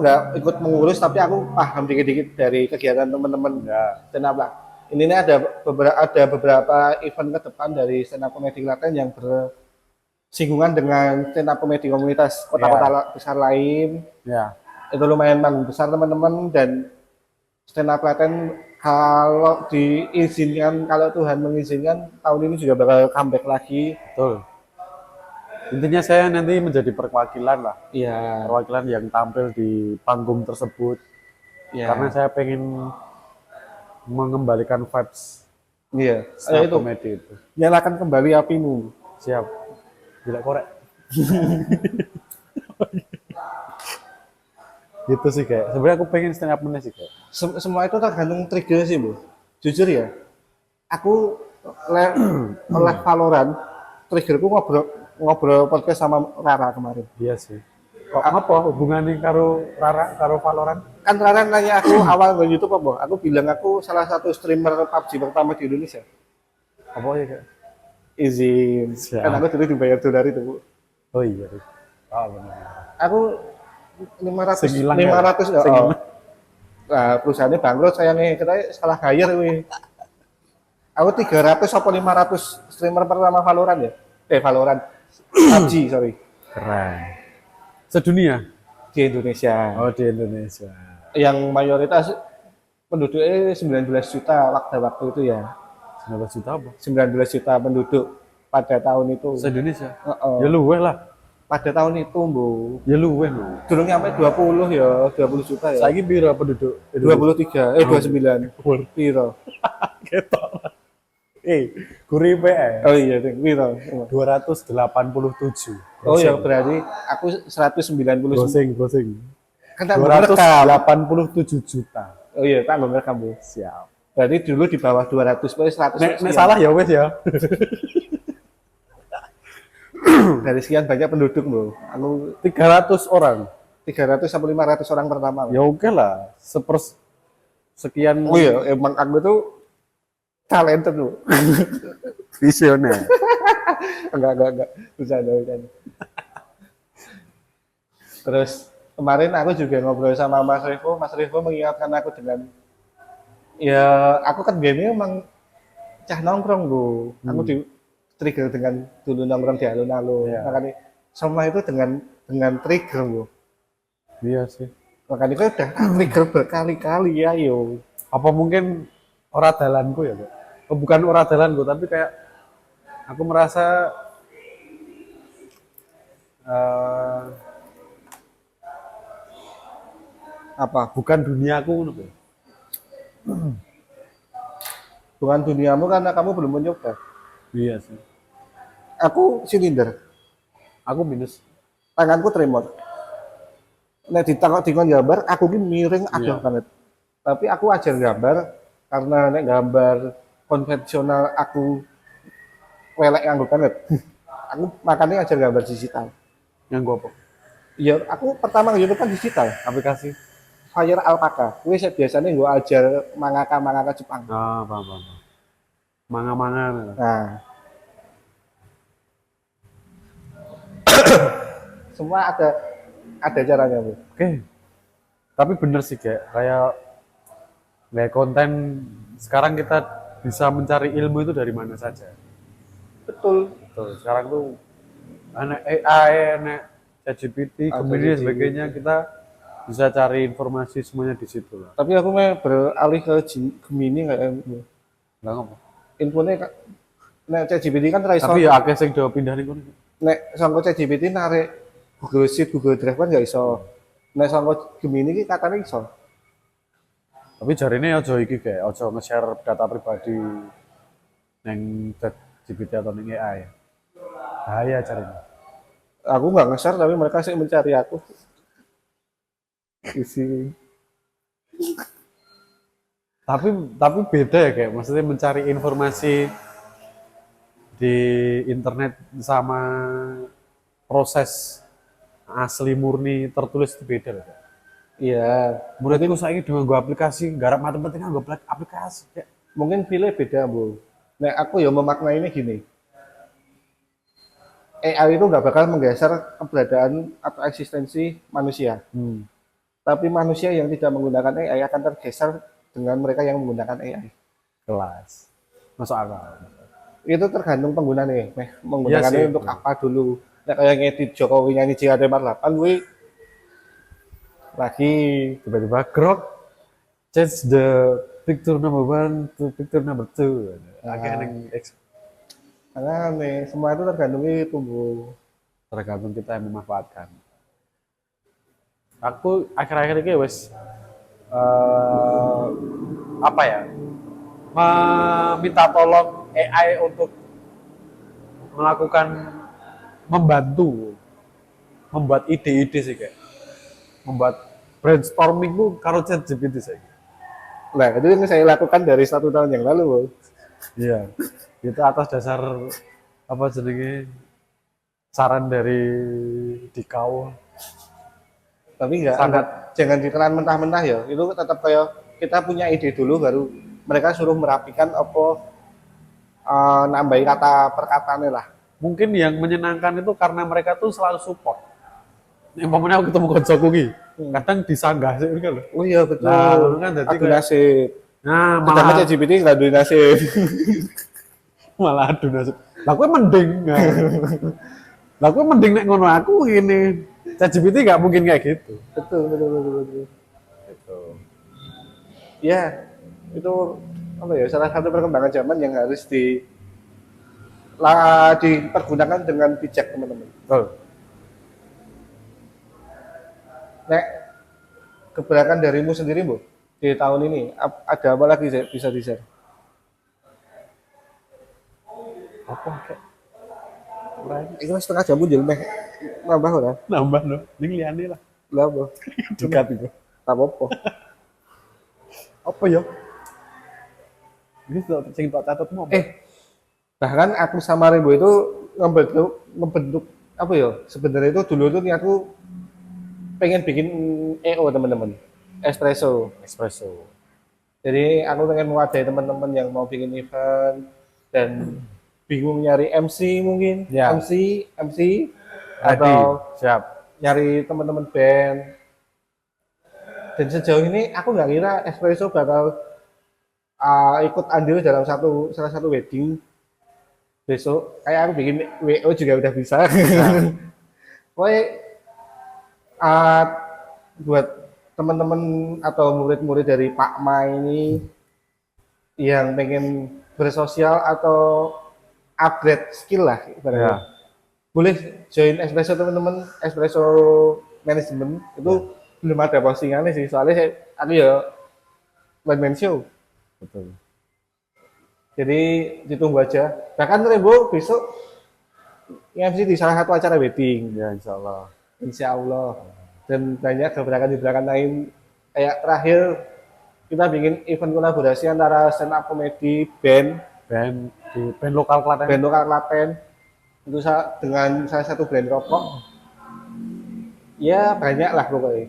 nggak ikut mengurus, tapi aku paham dikit-dikit dari kegiatan teman-teman Ya. stand up lah. Ini nih ada beberapa event ke depan dari stand up comedy Klaten yang bersinggungan dengan stand up comedy komunitas kota-kota besar lain. Ya. Itu lumayan panggung besar teman-teman, dan stand up Klaten kalau diizinkan, kalau Tuhan mengizinkan, tahun ini juga bakal comeback lagi. Betul. Intinya saya nanti menjadi perwakilan lah. Iya, Perwakilan yang tampil di panggung tersebut. iya. Karena saya pengen mengembalikan vibes Iya. stand up Itu comedy itu. nyalakan kembali apimu. Siap. Gila korek. Gitu sih kayak. Sebenarnya aku pengen stand up sih kayak. Semua itu tergantung trigger sih, Bu. Jujur ya, aku oleh Valorant, triggerku ngobrol ngobrol podcast sama Rara kemarin. Iya sih. Kok apa hubungannya karo Rara, karo Valorant? Kan Rara nanya aku awal ke YouTube apa? Aku bilang aku salah satu streamer PUBG pertama di Indonesia. Apa ya kayak? Izin. Siap. Kan aku dulu dibayar $, itu, Bu. Oh iya. Ah benar. Aku 500 Sing ilang 500 ya? ya. Sing Oh. ilang. Nah, perusahaannya bangkrut sayangnya, kita salah hire wih. Aku 300 atau 500 streamer pertama Valorant ya. Valorant. PUBG, sorry. Keren. Sedunia? Di Indonesia. Oh di Indonesia. Yang mayoritas penduduknya 19 juta waktu itu ya. 19 juta apa? 19 juta penduduk pada tahun itu. Se-Indonesia? Heeh. Ya luweh lah. Pada tahun itu, Bu. Ya luweh lho. Dulu nyampe 20 ya, 20 juta ya. Saiki piro penduduk? 23, 29. Piro. Ketok. Kuripe Oh iya, Ding. Piro. 287. Oh ya, berarti aku 190. Browsing. Kan tak merekam. 287 juta. Oh iya, tak merekam, Bu. Siap. Berarti dulu di bawah 200, pokoknya 100. Nek salah ya wes ya. Dari sekian banyak penduduk, Bu. Aku 300 orang. 300 sampai 500 orang pertama. Ya oke lah. Sekian Oh iya, emang aku tuh talented, Bu. visioner. Enggak. Bercanda. Terus kemarin aku juga ngobrol sama Mas Revo. Mas Revo mengingatkan aku dengan, ya aku kan game emang cah nongkrong, Bu. Aku di trigger dengan dulu nongkrong di alun-alun. Iya. Makanya semua itu dengan trigger, Bu. Iya sih. Makanya aku udah trigger berkali-kali ya, yo. Apa mungkin ora dalanku ya, Pak? Oh, bukan ora dalanku, tapi kayak aku merasa Apa? bukan duniaku ngono, Pak. Bukan duniamu karena kamu belum mencoba. Iya sih. Aku silinder, Aku minus. tanganku tremor. Nek dikon gambar, aku ki miring adoh Iya. banget. Tapi aku ajar gambar karena nek gambar konvensional aku welek nganggo banget. Aku makanya ajar gambar digital. Yang gua apa? Iya, aku pertama nge YouTube kan digital, Aplikasi. Fire Alpaca. Kuwi biasanya gue ajar mangaka Jepang. Ah, paham. Manga-manga. Nah, semua ada caranya, Bu. Oke. Tapi bener sih kayak konten sekarang kita bisa mencari ilmu itu dari mana saja. Betul. Betul. Sekarang tuh anak AI, anak ChatGPT, kemudian ChatGPT. sebagainya kita bisa cari informasi semuanya di situ lah. Tapi aku mah beralih ke Gemini kayak Lah ngapa? infonya nek ChatGPT kan ra iso. Tapi ya akeh sing do pindah ning kono. Nek sangko ChatGPT narik Google Sheet, Google Drive kan nggak iso. Nek sangko Gemini ki katanya iso. Tapi jarine aja iki kayak aja nge-share data pribadi neng ChatGPT atau neng AI. Bahaya jarine. Aku nggak nge-share tapi mereka sih mencari aku. Isi. Tapi beda ya kayak maksudnya mencari informasi di internet sama proses asli murni tertulis itu beda loh. Kak. Iya, Menurutku saya dengan gua aplikasi garap matematika gua aplikasi kayak mungkin pilih beda, Bu. Nah, aku ya memaknai ini gini. AI itu nggak bakal menggeser keberadaan atau eksistensi manusia. Tapi manusia yang tidak menggunakan AI akan tergeser dengan mereka yang menggunakan AI. Kelas. Masuk akal. Itu tergantung pengguna nih, Iya menggunakannya sih. untuk apa dulu. Nah, kayak ngedit Jokowi nyanyi Jika 48, gue lagi Tiba-tiba grok change the picture number one to picture number two. Akeh ning X. karena nih semua itu tergantung itu, Bu. Tergantung kita yang memanfaatkan. Aku akhir-akhir ini wes apa ya, meminta tolong AI untuk melakukan membantu membuat ide-ide sih kayak membuat brainstorming tuh karo ChatGPT saya. Nah, itu yang saya lakukan dari 1 tahun yang lalu, Bu. Iya, itu atas dasar apa jenenge saran dari Dikau. Tapi enggak, Sangat. jangan ditelan mentah-mentah ya. Itu tetap kayak kita punya ide dulu, baru mereka suruh merapikan apa nambahin kata perkataannya lah. Mungkin yang menyenangkan itu karena mereka tuh selalu support. Umpamanya aku ketemu koncoku ki, kadang disanggah sih kan lho. Oh iya betul. Nah, ngono kan jadi Adu kayak- nasib. Nah, Sedangkan malah ChatGPT nggak adu nasib. malah adu nasib. Lah kowe mending. Nah. Lah kowe mending nek ngono aku gini. ChatGPT nggak mungkin kayak gitu. betul, betul, betul, betul. Gitu. Ya, itu apa ya, salah satu perkembangan zaman yang harus dipergunakan dengan bijak, teman-teman. Betul. Nek keberatan darimu sendiri, Bu, di tahun ini ada apa lagi bisa di-share? Apa kayak Ini mas setengah jam jel meh nambah ora? nambah no. Ning liyane lah. Lah apa? Dekat itu. Tak apa-apa. Apa ya? Ini sing tak catatmu apa? Bahkan aku sama Rembo itu ngebentuk apa ya? Sebenarnya itu dulu tuh niatku pengen bikin EO, teman-teman. Espresso. Espresso. Jadi aku pengen mewadahi teman-teman yang mau bikin event dan bingung nyari MC mungkin, Ya. MC Hadi, atau siap. nyari teman-teman band. Dan sejauh ini aku nggak kira Espresso bakal ikut andil dalam salah satu wedding besok. Kayak aku bikin WO juga udah bisa. Pokoknya buat teman-teman atau murid-murid dari Pak Ma ini yang pengen bersosial atau upgrade skill lah ibaratnya. Ya. Boleh join Espresso, teman-teman. Espresso Management itu belum ada postingannya sih, soalnya aku ya one man show. Betul. Jadi ditunggu aja. Bahkan Rembo besok MC di salah satu acara wedding, Ya, insya Allah. insya Allah. Dan banyak gebrakan-gebrakan lain. Kayak terakhir kita bikin event kolaborasi antara stand up comedy, band Band lokal Klaten. lokal Klaten, itu dengan salah satu brand rokok. Ya banyak lah pokoknya.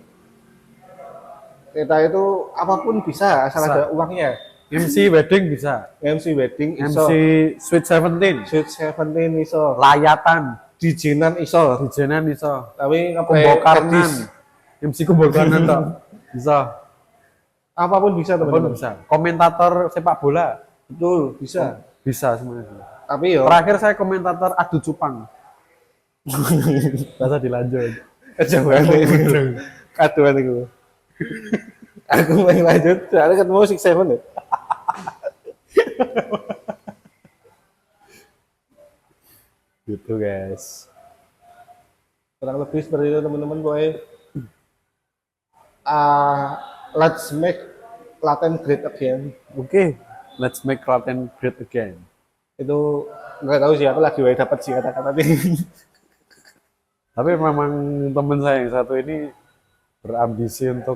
Kita itu apapun bisa asal Bisa. ada uangnya. MC wedding bisa. MC wedding iso, MC Sweet 17. Sweet 17 iso, Layatan. DJ-nan iso. Dijenan bisa. Tapi Kumbol Karnan. artis, MC Kumbol Karnan toh. Bisa. apapun bisa, Apapun teman-teman. bisa. Komentator sepak bola Betul, bisa. bisa semuanya. Tapi yo Terakhir saya komentator adu cupang. Bisa dilanjut. kejauhan itu. Kaduan itu. Aku mau lanjut, soalnya ketemu Six Seven ya. Gitu guys. Kurang lebih seperti itu, teman-teman. Boy. Let's make Klaten great again. Oke. Let's make Klaten great again. Itu nggak tahu sih, aku lagi dapat sih kata-kata ini. Tapi memang teman saya yang satu ini berambisi untuk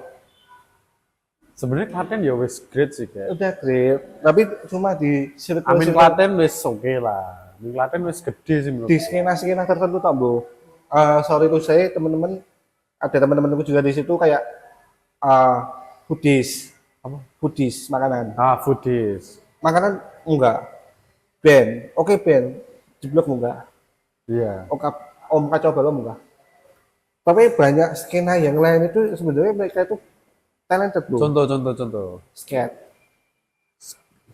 sebenarnya Klaten ya wis great sih kayak. Udah great, tapi cuma di Amin Klaten wis oke lah. Amin Klaten wis gede sih menurut. di skena-skena tertentu tak, Bu. Sorry tuh saya, teman-teman, ada teman-temanku juga di situ kayak foodies, apa? Foodies, makanan. Foodies. Makanan enggak. band. Oke band. Jeblok munggah. Iya. Om Kacau Balau munggah. Tapi banyak skena yang lain itu sebenarnya mereka itu talented bro. Contoh. Skate.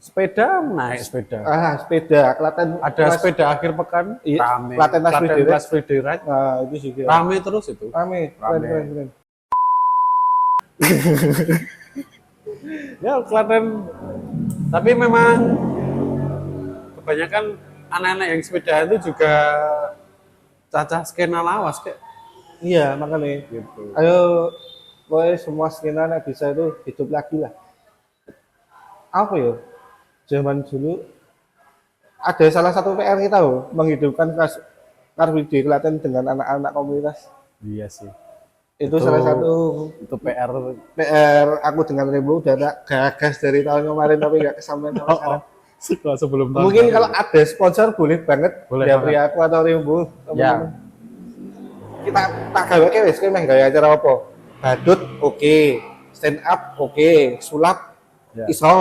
Sepeda, naik sepeda. Sepeda. Klaten. Ada sepeda akhir pekan, Iya, rame. Klaten Last Friday Ride. Nah, itu juga. Rame terus itu. Rame. Keren. Ya, Klaten. Tapi memang kebanyakan anak-anak yang sepeda itu juga cacah skena lawas kayak Iya, makanya. gitu. Ayo, pokoknya semua skena yang bisa itu hidup lagi lah. Apa ya? Zaman dulu ada salah satu PR kita loh, menghidupkan Car Free Day Klaten dengan anak-anak komunitas. Iya sih. Itu salah satu Itu PR. PR aku dengan Rembo udah ada gagas dari tahun kemarin tapi nggak kesampaian sampai sekarang. Sebelum tahun Mungkin baru. kalau ada sponsor boleh banget Boleh dari banget. aku atau Rembo. Ya. Kita tak gawe ke wis kowe meh gawe acara apa? Badut oke, stand up oke, sulap Ya. iso.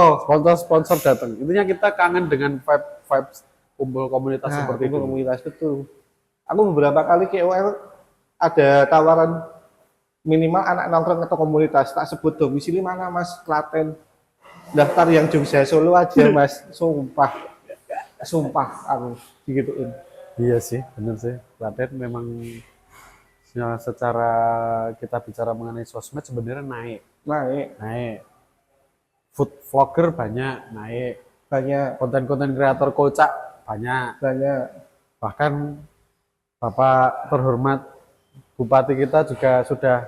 Sponsor datang. Intinya kita kangen dengan vibe kumpul komunitas Nah, seperti itu. komunitas betul. Aku beberapa kali KOL ada tawaran minimal anak nongkrong atau komunitas, tak sebut domisili mana Mas, Klaten. Daftar yang Jogja Solo aja Mas, sumpah aku digituin. Iya sih, bener sih. Klaten memang ya, secara kita bicara mengenai sosmed sebenarnya naik. Naik Food vlogger banyak naik. banyak Konten-konten kreator kocak banyak. Bahkan Bapak terhormat Bupati kita juga sudah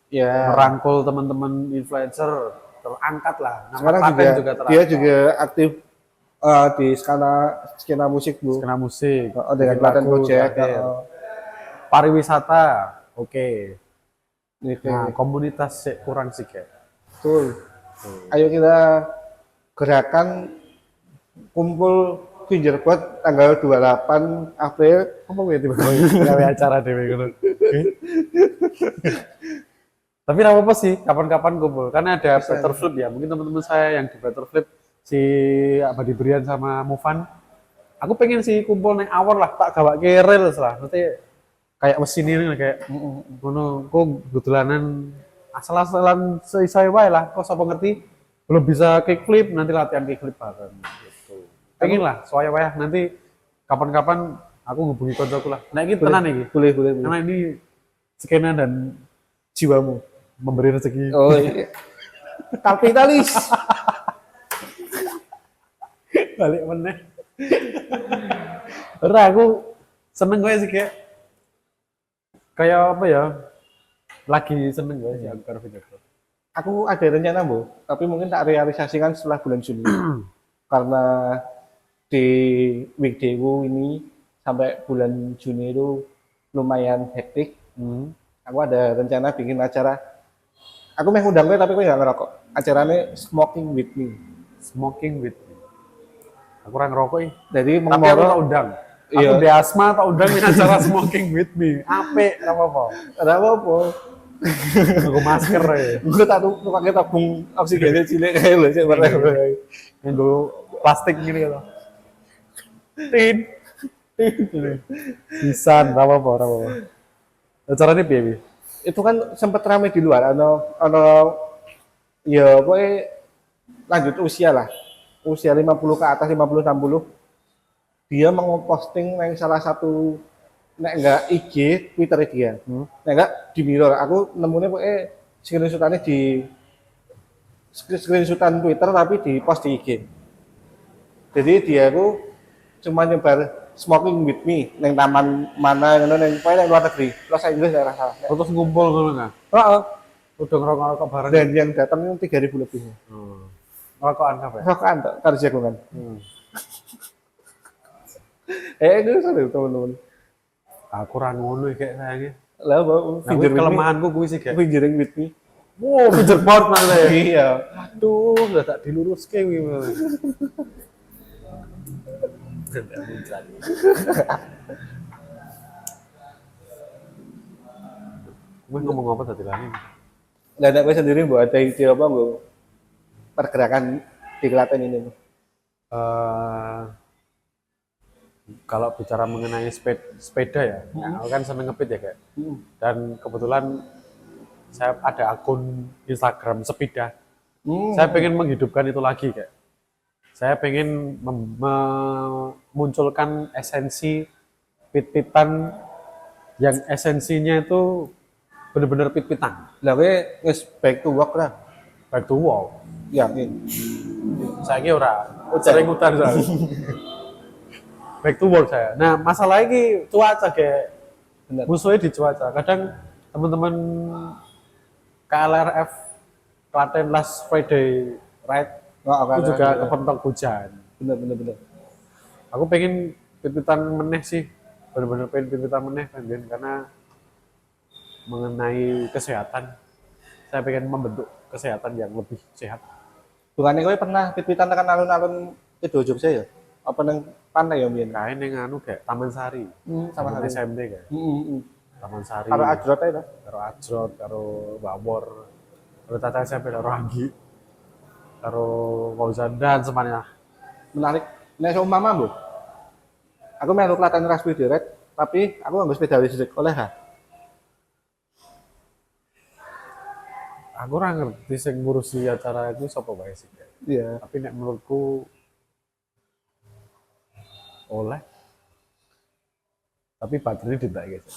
ya. merangkul teman-teman influencer terangkat lah. Nama Sekarang Klaten juga terangkat. dia juga aktif di skena musik bu. Skena musik, Dengan bikin Klaten lagu Project. terakhir. Pariwisata, oke. Gitu. Nah, komunitas sih kurang sih kayak. Betul. Ayo kita gerakan kumpul fingerboard tanggal 28 April. Apa ya tiba-tiba gawe acara dewe gitu. Tapi apa apa sih kapan-kapan kumpul karena ada Better Flip ya. Mungkin teman-teman saya yang di Better Flip si Abadi Brian sama Mufan. Aku pengen sih kumpul neng awal lah tak gawak kerel lah. Nanti kayak mesin ini kayak ngono kok dodolanan asal-asalan seisai wae lah. Kok sapa ngerti belum bisa kickflip nanti latihan kickflip bareng gitu. Pengen lah soalnya wae nanti kapan-kapan aku hubungi koncoku lah. Nah ini tenan iki. Boleh. Karena ini skena dan Jiwamu. memberi rezeki. Oh iya. Kapitalis. Balik meneh. Ora aku seneng gue sih kayak apa ya? Lagi seneng gue sih aku karo video. Aku ada rencana bu, tapi mungkin tak realisasikan setelah bulan Juni. Karena di weekday-ku ini sampai bulan Juni itu lumayan hektik. Aku ada rencana bikin acara. Aku mau undang gue tapi gue nggak ngerokok. Acaranya Smoking with Me. Smoking with me. Aku orang ngerokok ih. Jadi Tapi aku tak mengorok. undang. Iya. Aku di asma tak undang ini acara smoking with me. Apik apa-apa. Ada apa? Aku masker ya. Gue tak tuh pakai tabung oksigennya cilik kayak lo sih warna. Yang gue plastik gini loh. Tin. Bisa, apa-apa. Acaranya piye, Bi? Itu kan sempat ramai di luar. Ano ya pokoknya lanjut usia lah. Usia 50 ke atas 50 60. Dia mau posting yang salah satu nek enggak IG Twitter dia. Nek enggak di mirror. Aku nemunya pokoknya screenshotannya di screenshotan Twitter tapi di post di IG. Jadi dia aku cuma nyebar Smoking with Me neng taman mana ngono neng pokoknya neng luar negeri. Los Angeles daerah salah. Terus ngumpul ngono enggak? Heeh. Udah ngerokok bareng. Dan yang datang itu 3.000 lebih. Ngerokokan apa ya? Rokokan tuh karo jagongan. Itu seru teman-teman. Aku ra ngono kayak sayangnya. Lah mau Nah, kelemahanku kuwi sih kayak. fingering with me. Wow, fingerboard malah. Iya. Aduh, udah tak diluruske kuwi. Gue ngomong apa tadi lagi? Dan aku sendiri buat ada ide apa bu? Pergerakan di Klaten ini bu. Kalau bicara mengenai sepeda ya, nah, aku kan seneng ngepit ya kayak. Dan kebetulan saya ada akun Instagram sepeda. Saya pengen menghidupkan itu lagi kayak. Saya pengen memunculkan esensi pit-pitan yang esensinya itu bener-bener pit-pitan. Lah kowe wis back to work lah. Back to work. Yakin. Saya kira ora, sering udan soalnya. Back to work saya. Nah, masalah ini cuaca kayak Bener. musuhnya di cuaca. Kadang teman-teman KLRF Klaten Last Friday Ride Oh, itu juga kepentok hujan. bener. Aku pengen pit-pitan meneh sih, bener-bener pengen pit-pitan meneh pengen karena mengenai kesehatan. Saya pengen membentuk kesehatan yang lebih sehat. Bukannya kowe pernah pit-pitan tekan alun-alun Sido Jogja ya? Apa nang pantai ya mbiyen? Kain yang anu kayak Taman Sari, Sama Taman hari. SMT kayak Heeh. Taman Sari. Karo ajrot ae to. Karo Ajrot, karo Bawor, karo Tata SMP, karo Anggi, karo Fauzan dan semuanya. Menarik. Nek seumpama, Bu. Aku melu Klaten Ras Direct, tapi aku nganggo sepeda listrik oleh ha. Aku ora ngerti sing ngurusi acara itu sapa wae sih. Iya. Tapi nek menurutku oleh. Tapi baterainya tidak guys.